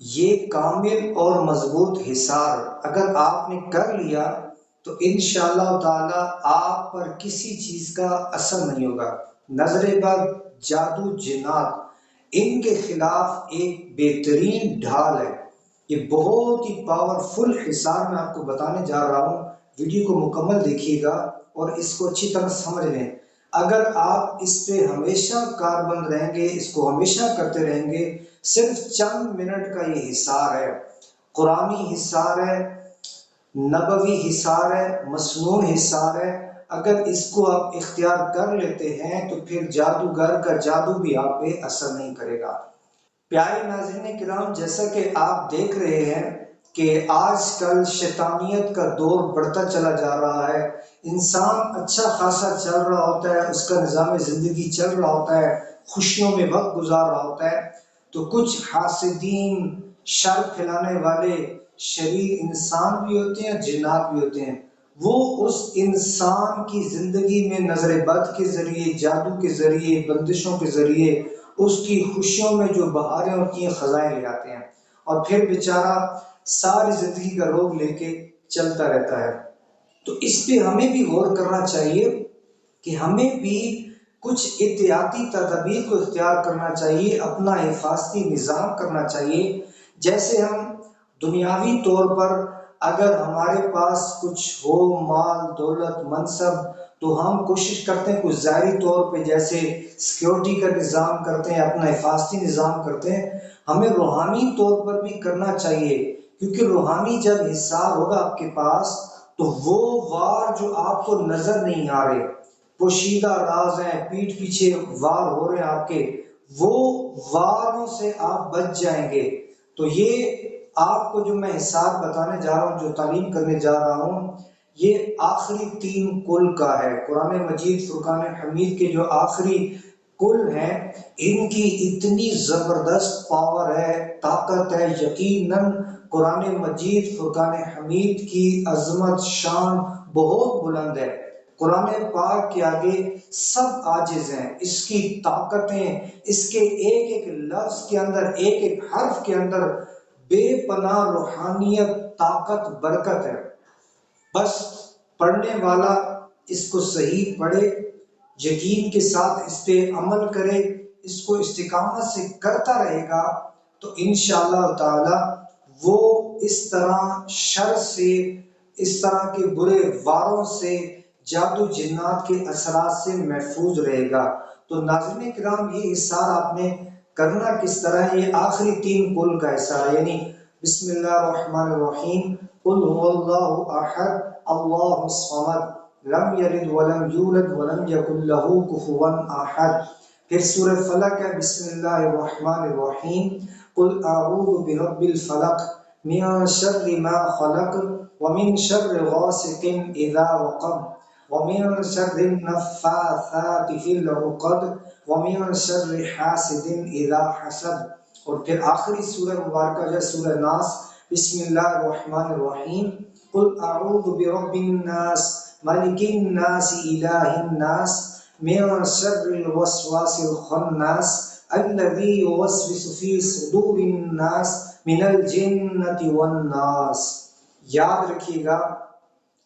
ये कामिल और मजबूत हिसार अगर आपने कर लिया तो इंशाअल्लाह ताला आप पर किसी चीज का असर नहीं होगा। नजरे बद, जादू, जिन्नात, इनके खिलाफ एक बेहतरीन ढाल है। ये बहुत ही पावरफुल हिसार मैं आपको बताने जा रहा हूँ। वीडियो को मुकम्मल देखिएगा और इसको अच्छी तरह समझ लें। अगर आप इस पे हमेशा कारबंद रहेंगे, इसको हमेशा करते रहेंगे, सिर्फ चंद मिनट का ये हिसार है, कुरानी हिसार है, नबवी हिसार है, मसनून हिसार है। अगर इसको आप इख्तियार कर लेते हैं तो फिर जादूगर का जादू भी आप पे असर नहीं करेगा। प्यारे नाज़रीन किराम, जैसा कि आप देख रहे हैं कि आजकल शैतानियत का दौर बढ़ता चला जा रहा है। इंसान अच्छा खासा चल रहा होता है, उसका निज़ाम ज़िंदगी चल रहा होता है, खुशियों में वक्त गुजार रहा होता है, तो कुछ हासिदीन, शर फैलाने वाले शरीर इंसान भी होते हैं, जिन्नात भी होते हैं। वो उस इंसान की जिंदगी में नजर बद के जरिए, जादू के जरिए, बंदिशों के जरिए उसकी खुशियों में जो बहारें होती हैं, खजाएं ले आते हैं और फिर बेचारा सारी जिंदगी का रोग लेके चलता रहता है। तो इस पे हमें भी गौर करना चाहिए कि हमें भी कुछ एहतियाती तदबीर को इख्तियार करना चाहिए, अपना हिफाजती निज़ाम करना चाहिए। जैसे हम दुनियावी तौर पर अगर हमारे पास कुछ हो, माल दौलत मनसब, तो हम कोशिश करते हैं कुछ ज़ाहिरी तौर पे, जैसे सिक्योरिटी का निज़ाम करते हैं, अपना हिफाजती निज़ाम करते हैं। हमें रूहानी तौर पर भी करना चाहिए, क्योंकि रूहानी जब हिसार होगा आपके पास तो वो वार जो आपको नजर नहीं आ रहे, पोशीदा राज हैं, पीठ पीछे वार हो रहे हैं आपके, वो वारों से आप बच जाएंगे। तो ये आपको जो मैं हिसाब बताने जा रहा हूँ, जो तालीम करने जा रहा हूँ, ये आखिरी 3 कुल का है। कुरान मजीद फुरकान हमीद के जो आखिरी कुल हैं, इनकी इतनी जबरदस्त पावर है, ताकत है, यकीनन कुरान मजीद फुरकान हमीद की अजमत शान बहुत बुलंद है। कुरान पाक के आगे सब आजिज हैं। इसकी ताकतें, इसके एक एक लफ्ज के अंदर, एक एक हर्फ के अंदर बेपनाह रूहानियत, ताकत, बरकत है। बस पढ़ने वाला इसको सही पढ़े, यकीन के साथ इस पे अमल करे, इसको इस्तिकामत से करता रहेगा तो इंशाअल्लाह ताला वो इस तरह शर से, इस तरह के बुरे वारों से, जादू जिन्नात के असरात से महफूज रहेगा। तो नाज़रीन किराम, ये हिस्सा आपने करना किस तरह है, ये आखिरी 3 कुल का हिस्सा है, यानी बिस्मिल्लाहिर्रहमानिर्रहीम, कुल हुवल्लाहु अहद, अल्लाहुस समद, लम यलिद वलम यूलद वलम यकुल लहू कुफुवन अहद। फिर सूरह फलक है, बिस्मिल्लाहिर्रहमानिर्रहीम, कुल अऊज़ु बिरब्बिल फलक, मिन शर्रि मा खलक, व मिन शर्रि गासिकिन इज़ा वक़ब, व मिन शर्रि नफ़्फ़ाथाति फ़िल उक़द, व मिन शर्रि हासिदिन इज़ा हसद। और फिर आखिरी सूरह मुबारक है सूरह नास, बिस्मिल्लाहिर्रहमानिर्रहीम, कुल अऊज़ु बिरब्बिन नास, मलिकिन नास, इलाहिन नास, मिन शर्रिल वस्वासिल खन्नास, अल्लज़ी युवस्विसु फ़ी सुदूरिन नास, मिनल जिन्नति वन नास। याद रखिएगा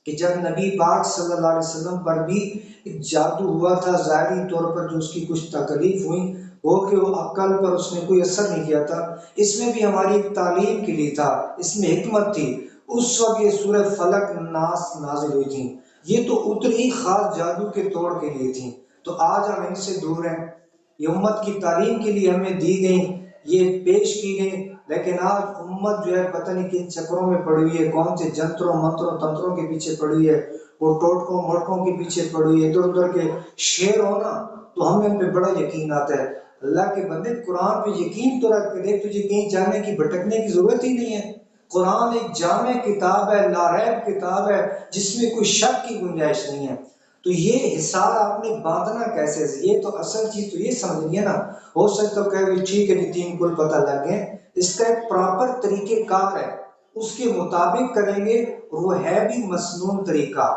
कि जब नबी पाक सल्लल्लाहु अलैहि वसल्लम पर भी एक जादू हुआ था, ज़ाहिरी तौर पर जो उसकी कुछ तकलीफ हुई, वो कि वो अक्ल पर उसने कोई असर नहीं किया था। इसमें भी हमारी एक तालीम के लिए था, इसमें हिकमत थी। उस वक्त ये सूरह फलक नास नाजिल हुई थी। ये तो उतनी खास जादू के तौर के लिए थी। तो आज हम इनसे दूर हैं, ये उम्मत की तालीम के लिए हमें दी गई, ये पेश की गई, लेकिन आज उम्मत जो है पता नहीं किन चक्रों में पड़ी हुई है, कौन से जंत्रों मंत्रों तंत्रों के पीछे पड़ी हुई है, वो टोटकों मोटकों के पीछे पड़ी हुई है, इधर उधर के शेर हो ना, तो हमें उन पे बड़ा यकीन आता है। अल्लाह के बंदे, कुरान पे यकीन तो रख के देख, तुझे कहीं जाने की भटकने की जरूरत ही नहीं है। कुरान एक जामे किताब है, लारैब किताब है, जिसमें कोई शक की गुंजाइश नहीं है। तो ये हिसार आपने बांधना कैसे, ये तो असल चीज तो ये समझिए ना। हो सकता है कि ठीक है, 3 कुल पता लग गए, इसका एक प्रॉपर तरीके कार है, उसके मुताबिक करेंगे, और वो है भी मसनून तरीका।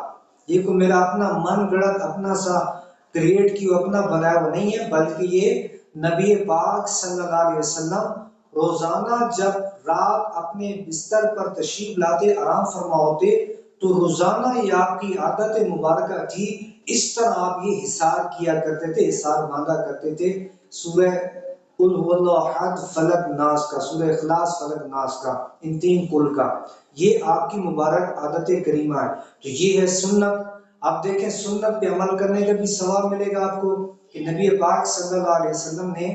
ये कोई मेरा अपना मन गढ़ंत अपना सा क्रिएट की अपना बनाया हुआ नहीं है, बल्कि ये नबी पाक सल्लल्लाहु अलैहि वसल्लम रोजाना जब रात अपने बिस्तर पर तशरीफ लाते, आराम फरमा होते, तो रोजाना ये आपकी आदत मुबारक थी, इस तरह आप ये हिसार किया करते थे, हिसार बांधा करते थे सूरह कुल हुवल्लाहु अहद, फलक नास का, सूरह इखलास फलक नास का, इन तीन कुल का, ये आपकी मुबारक आदत करीमा है। तो ये है सुन्नत। आप देखें सुन्नत पे अमल करने का भी सवाब मिलेगा आपको कि नबी पाक सल्लल्लाहु अलैहि वसल्लम ने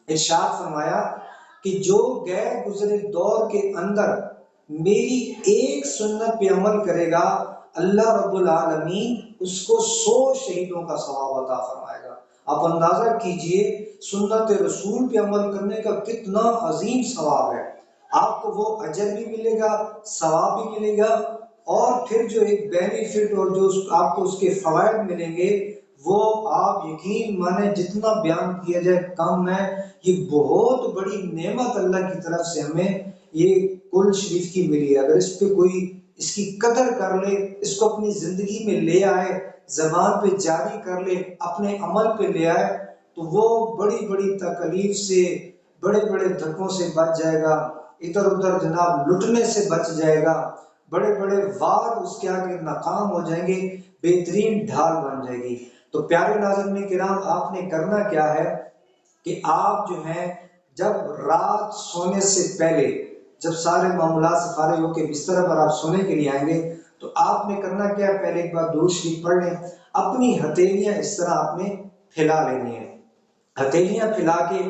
इरशाद फरमाया कि जो गैर गुजरे दौर के अंदर मेरी एक सुन्नत पे अमल करेगा, अल्लाह रब्बुल आलमीन उसको 100 शहीदों का सवाब अता फरमाएगा। आप अंदाजा कीजिए सुन्नत रसूल पे अमल करने का कितना अजीम सवाब है। आपको वो अजर भी मिलेगा, सवाब भी मिलेगा, और फिर जो एक बेनिफिट और जो आपको उसके फवायद मिलेंगे वो आप यकीन माने जितना बयान किया जाए कम है। ये बहुत बड़ी नेमत अल्लाह की तरफ से हमें ये कुल शरीफ की मिली है। अगर इस पे कोई इसकी कदर कर ले, इसको अपनी जिंदगी में ले आए, जबान पे जारी कर ले, अपने अमल पे ले आए, तो वो बड़ी बड़ी तकलीफ से, बड़े बड़े धक्कों से बच जाएगा, इधर उधर जनाब लुटने से बच जाएगा, बड़े बड़े वार उसके आगे नाकाम हो जाएंगे, बेहतरीन ढाल बन जाएगी। तो प्यारे नाज़रीन किराम, आपने करना क्या है कि आप जो है जब रात सोने से पहले, जब सारे मामूलात से फारिग होकर बिस्तर पर आप सोने के लिए आएंगे, तो आपने करना क्या है, पहले एक बार दुरूद शरीफ पढ़ लें, अपनी हथेलियां इस तरह आपने फैला लेनी है। हथेलियां फैला के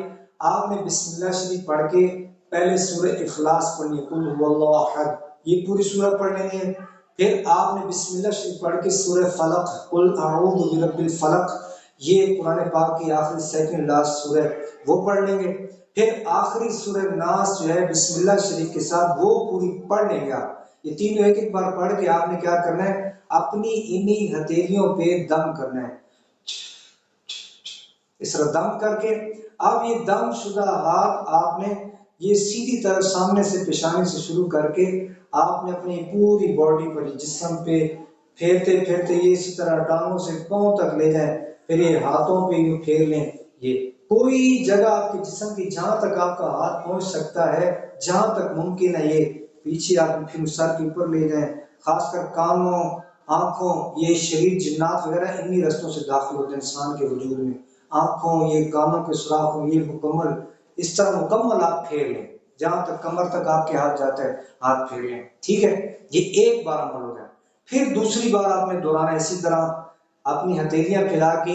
आपने बिस्मिल्लाह शरीफ पढ़ के पहले सूरह इखलास पढ़नी है, कुल हुवल्लाहु अहद, ये पूरी सूरह पढ़ लेनी है। फिर आपने बिस्मिल्लाह शरीफ पढ़ के सूरह फलक, कुल अऊज़ु बिरब्बिल फलक, ये कुरान पाक की आखिरी सेकंड लास्ट सूरह, वो पढ़ लेंगे। फिर आखिरी सूरह नास जो है बिस्मिल्लाह शरीफ के साथ वो पूरी पढ़ लेंगे आप। ये तीनों एक एक बार पढ़ के आपने क्या करना है, अपनी इन्हीं हथेलियों पे दम करना है, इस तरह दम करके। अब ये दम शुदा हाथ आपने ये सीधी तरफ सामने से पेशानी से शुरू करके आपने अपनी पूरी बॉडी पर, जिस्म पे फेरते फेरते ये इसी तरह टांगों से पांव तक ले जाएं, फिर ये हाथों पे यूं फेर लें। ये कोई जगह आपके जिस्म की जहां तक आपका हाथ पहुंच सकता है, जहां तक मुमकिन है, ये पीछे आप फिर सर के ऊपर ले जाएं, खासकर कानों, आंखों, ये शरीर जिन्नात वगैरह इन्हीं रस्तों से दाखिल होते हैं इंसान के वजूद में। आंखों, ये कानों के सुराखों, ये मुकम्मल इस तरह मुकम्मल आप फेर लें, जहां तक कमर तक आपके हाथ जाता है हाथ फेर लें। ठीक है, ये एक बार अमल हो गया। फिर दूसरी बार आपने दोहराना, इसी तरह अपनी हथेलियां फैला के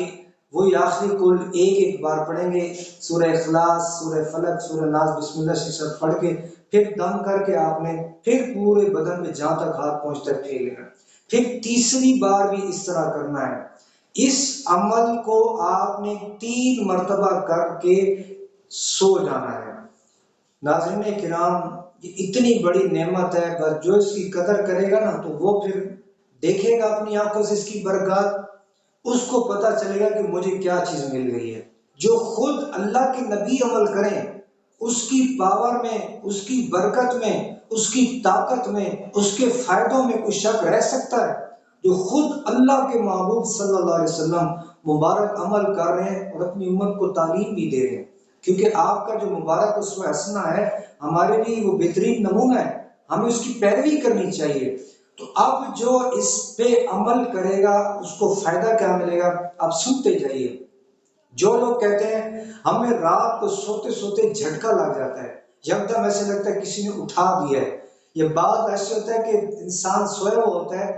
वही आखिरी कुल एक एक बार पढ़ेंगे, सूरह इखलास, सूरह फलक, सूरह नास, बिस्मिल्लाह से पढ़ के फिर दम करके आपने फिर पूरे बदन में जहां तक हाथ पहुंचता है फेर लेना। फिर तीसरी बार भी इस तरह करना है। इस अमल को आपने 3 मरतबा करके सो जाना है। नाज़रीन किराम, ये इतनी बड़ी नेमत है, बस जो इसकी कदर करेगा ना तो वो फिर देखेगा अपनी आंखों से इसकी बरकत, उसको पता चलेगा कि मुझे क्या चीज मिल गई है। जो खुद अल्लाह के नबी अमल करें, उसकी पावर में, उसकी बरकत में, उसकी ताकत में, उसके फायदों में कोई शक रह सकता है? जो खुद अल्लाह के महबूब सल्लल्लाहु अलैहि वसल्लम मुबारक अमल कर रहे हैं और अपनी उम्मत को तालीम भी दे रहे हैं, क्योंकि आपका जो मुबारक उसवा हसना है हमारे लिए वो बेहतरीन नमूना है, हमें उसकी पैरवी करनी चाहिए। तो अब जो इस पे अमल करेगा उसको फायदा क्या मिलेगा, आप सुनते जाइए। जो लोग कहते हैं हमें रात को सोते सोते झटका लग जाता है, एकदम ऐसे लगता है किसी ने उठा दिया है, ये बात ऐसे होता है कि इंसान सोया हुआ होता है,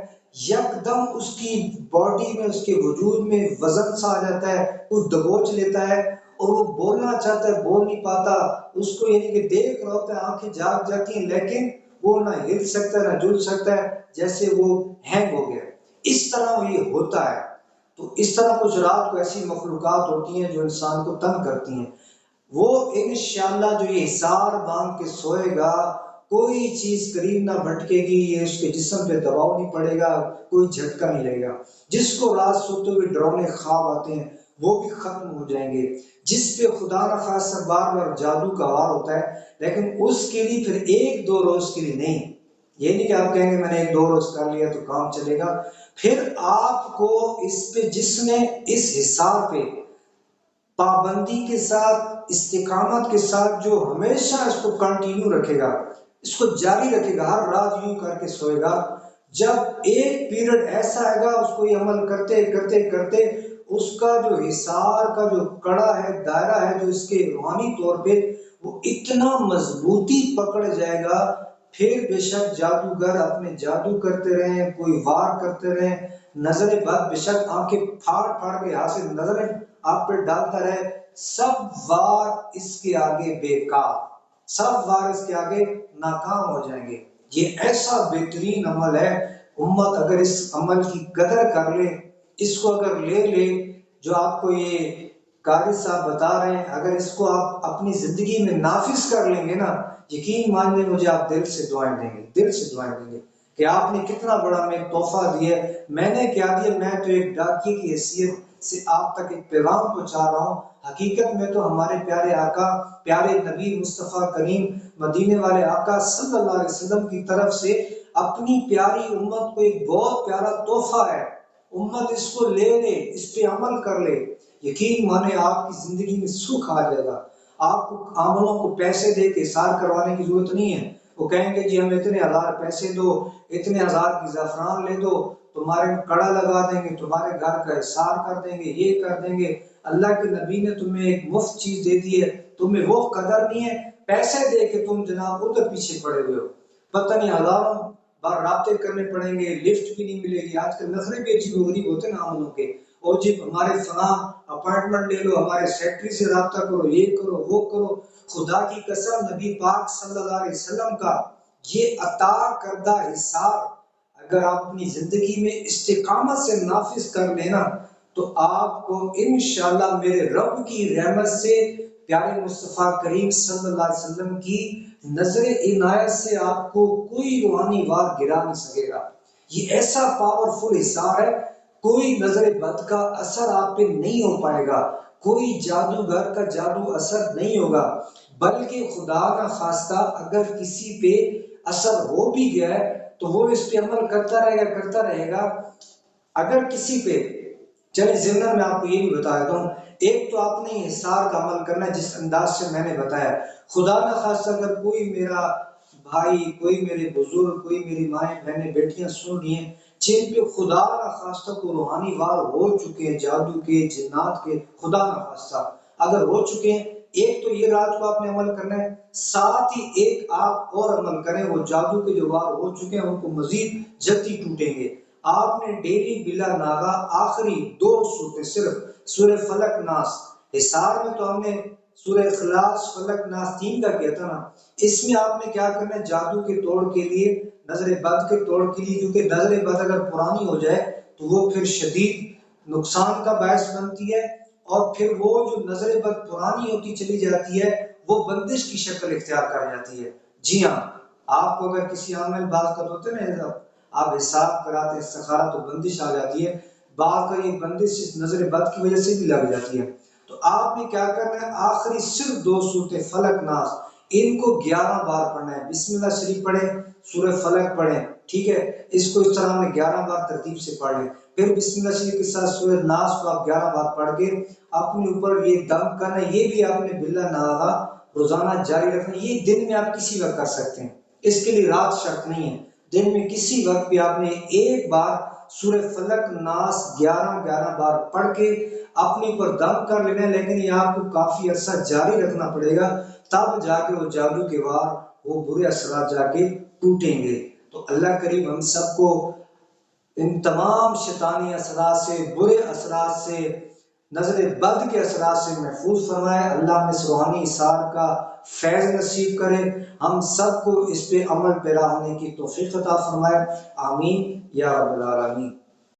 एकदम उसकी बॉडी में, उसके वजूद में वजन सा आ जाता है, वो दबोच लेता है और वो बोलना चाहता है, बोल नहीं पाता, उसको यानी कि देख रहा होता है, आंखें जाग जाती हैं, लेकिन वो ना हिल सकता है ना जुल सकता है, जैसे वो हैंग हो गया। इस तरह ये होता है। तो इस तरह कुछ रात को ऐसी मखलूकात होती हैं जो इंसान को तंग करती हैं। वो इंशाअल्लाह जो ये हिसार बांध के सोएगा, कोई चीज करीब ना भटकेगी, ये उसके जिस्म पे दबाव नहीं पड़ेगा, कोई झटका नहीं लगेगा। जिसको रात सोते हुए डरावने ख्वाब आते हैं वो भी खत्म हो जाएंगे। जिस पे खुदा न खासा बार बार जादू का वार होता है, लेकिन उसके लिए फिर एक दो रोज के लिए नहीं, ये नहीं कि आप कहेंगे मैंने एक दो रोज कर लिया तो काम चलेगा। फिर आपको इस पे, जिसने इस हिसार पे पाबंदी के साथ, इस्तिकामत के साथ जो हमेशा इसको कंटिन्यू रखेगा, इसको जारी रखेगा, हर रात यूं करके सोएगा, जब एक पीरियड ऐसा आएगा उसको ये अमल करते करते करते उसका जो हिसार का जो कड़ा है, दायरा है, जो इसके रूहानी तौर पे वो इतना मजबूती पकड़ जाएगा, फिर बेशक जादूगर अपने जादू करते रहे, कोई वार करते रहे, नजरें बद बेशक आंखें फाड़ फाड़ के हाथ से नजरें आप पे डालता रहे, सब वार इसके आगे बेकार, सब वार इसके आगे नाकाम हो जाएंगे। ये ऐसा बेहतरीन अमल है, उम्मत अगर इस अमल की कदर कर ले, इसको अगर ले ले, जो आपको ये कारी साहब बता रहे हैं, अगर इसको आप अपनी जिंदगी में नाफिज कर लेंगे ना, यकीन मान लें मुझे, आप दिल से दुआएं देंगे, दिल से दुआएं देंगे कि आपने कितना बड़ा हमें तोहफा दिया। मैंने क्या दिया, मैं तो एक डाकिए की हैसियत से आप तक एक पैगाम पहुंचा रहा हूँ। हकीकत में तो हमारे प्यारे आका, प्यारे नबी मुस्तफ़ा करीम मदीने वाले आका सल्लल्लाहु अलैहि वसल्लम की तरफ से अपनी प्यारी उम्मत को एक बहुत प्यारा तोहफा है। उम्मत इसको ले ले, इस पे अमल कर ले, यकीन माने आपकी जिंदगी में सुख आ जाएगा। आपको आमलों को पैसे दे के इसार करवाने की जरूरत नहीं है। वो कहेंगे जी हमें इतने हजार पैसे दो, इतने हजार की ज़ाफ़रान ले दो, तुम्हारे कड़ा लगा देंगे, तुम्हारे घर का इसार कर देंगे, ये कर देंगे। अल्लाह के नबी ने तुम्हें एक मुफ्त चीज दे दी है, तुम्हें वो कदर नहीं है, पैसे दे के तुम जनाब उधर पीछे पड़े हुए हो। पता नहीं हजारों बार राब्ते करने पड़ेंगे, लिफ्ट भी नहीं मिलेगी। आजकल नखरे भी अजीब गरीब होते हैं आमलों के, और जी हमारे फला अपॉइंटमेंट ले लो, हमारे सेक्रेटरी से रब्ता करो, ये करो वो करो। खुदा की कसम, नबी पाक सल्लल्लाहु अलैहि वसल्लम का ये अता करदा हिसार अगर आप अपनी जिंदगी में इस्तिकामत से नाफिज कर लेना, तो आपको इंशाल्लाह मेरे रब की रहमत से, प्यारे मुस्तफ़ा करीम सल्लल्लाहु अलैहि वसल्लम की नजर इनायत से आपको कोई रूहानी वार गिरा नहीं सकेगा। ये ऐसा पावरफुल हिसार है, कोई नजर बद का असर आप पे नहीं हो पाएगा, कोई जादूगर का जादू असर नहीं होगा, बल्कि खुदा का खास्ता अगर किसी पे असर हो भी गया है तो वो इस पे अमल करता रहेगा। अगर किसी पे, चलिए जिम्मन में आपको ये भी बता देता हूँ, एक तो आपने हिसार का अमल करना है जिस अंदाज से मैंने बताया। खुदा ना खास्ता अगर कोई मेरा भाई, कोई मेरे बुजुर्ग, कोई मेरी माएँ बहनें बेटियां सुन रही हैं जिन पे खुदा ना खास्ता को रूहानी वार हो चुके हैं, जादू के, जिन्नात के, खुदा ना खास्ता अगर हो चुके हैं, एक तो ये रात को आपने अमल करना है, साथ ही एक आप और अमल करें, वो जादू के जो वार हो चुके हैं उनको मजीद जल्दी टूटेंगे। आपने डेली बिला नागा आखिरी 2 सूरतें, सिर्फ सूरह फलक नास, हिसार में तो हमने सूरह इखलास फलक नास 3 का किया था ना, इसमें आपने क्या करना है, जादू के तोड़ के लिए, नजर बद के तोड़ के लिए, क्योंकि नजर बद अगर पुरानी हो जाए तो वो फिर शदीद नुकसान का बायस बनती है, और फिर वो जो नजर बद पुरानी होती चली जाती है वो बंदिश की शक्ल इख्तियार कर जाती है। जी हाँ, आपको अगर किसी आमल बात का होते ना, आप हिसाब कराते इस्तिखारा तो बंदिश आ जाती है, बात का ये बंदिश इस नजर बद की वजह से भी लग जाती है। तो आपने क्या करना है, आखिरी सिर्फ 2 सूरतें फलक नास, इनको 11 बार पढ़ना है। बिस्मिल्लाह शरीफ पढ़ें, सूरह फलक पढ़ें, ठीक है, इसको इस तरह में 11 बार तरतीब से पढ़ लें। फिर बिस्मिल्लाह शरीफ के साथ सूरह नास को आप 11 बार पढ़ के अपने ऊपर ये दम करना, ये भी आपने बिल्ला नागा रोजाना जारी रखना। ये दिन में आप किसी वक्त कर सकते हैं, इसके लिए रात शर्त नहीं है, दिन में किसी वक्त भी आपने एक बार सूरह फलक नास 11-11 बार पढ़ के अपने ऊपर दम कर लेना है। लेकिन ये आपको काफी अरसा जारी रखना पड़ेगा, तब जाके वो जादू के वार, वो बुरे असरात जाके टूटेंगे। तो अल्लाह करीम हम सबको इन तमाम शैतानी असरात से, बुरे असरात से, नजर बद के असरात से महफूज फरमाए। अल्लाह में इस रूहानी इसार का फैज नसीब करे, हम सबको इस पे अमल पैरा होने की तौफीक अता फरमाए। आमीन या रब्बल आलमीन।